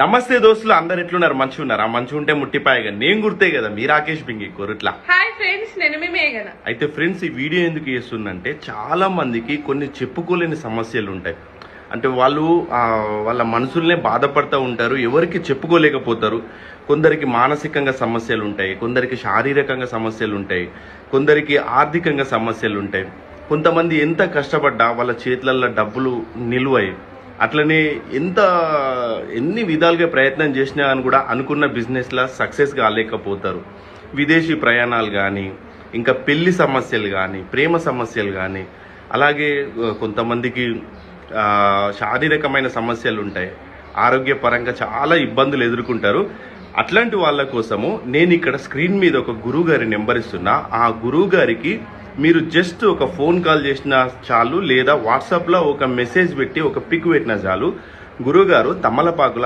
నమస్తే దోస్తులు, అందరు ఎట్లున్నారు? మంచిగా ఉన్నారా? మంచిగా ఉంటే ముట్టిపాయగా నేను గుర్తే కదా మీ రాకేష్ బింగి కొరుట్లా. హాయ్ ఫ్రెండ్స్, నేను మీ మేఘన. అయితే ఫ్రెండ్స్, ఈ వీడియో ఎందుకు చేస్తుందంటే చాలా మందికి కొన్ని చెప్పుకోలేని సమస్యలు ఉంటాయి. అంటే వాళ్ళు వాళ్ళ మనసుల్నే బాధపడుతూ ఉంటారు, ఎవరికి చెప్పుకోలేకపోతారు. కొందరికి మానసికంగా సమస్యలు ఉంటాయి, కొందరికి శారీరకంగా సమస్యలు ఉంటాయి, కొందరికి ఆర్థికంగా సమస్యలు ఉంటాయి. కొంతమంది ఎంత కష్టపడ్డా వాళ్ళ చేతులలో డబ్బులు నిలువయి, అట్లనే ఎన్ని విధాలుగా ప్రయత్నం చేసినా అని కూడా అనుకున్న బిజినెస్లా సక్సెస్ కాలేకపోతారు. విదేశీ ప్రయాణాలు కానీ, ఇంకా పెళ్లి సమస్యలు కానీ, ప్రేమ సమస్యలు కానీ, అలాగే కొంతమందికి శారీరకమైన సమస్యలు ఉంటాయి, ఆరోగ్యపరంగా చాలా ఇబ్బందులు ఎదుర్కొంటారు. అట్లాంటి వాళ్ళ కోసము నేను ఇక్కడ స్క్రీన్ మీద ఒక గురువు గారి నెంబర్ ఇస్తున్నా. ఆ గురువు గారికి మీరు జస్ట్ ఒక ఫోన్ కాల్ చేసినా చాలు, లేదా వాట్సాప్లో ఒక మెసేజ్ పెట్టి ఒక పిక్ పెట్టినా చాలు. గురువుగారు తమలపాకుల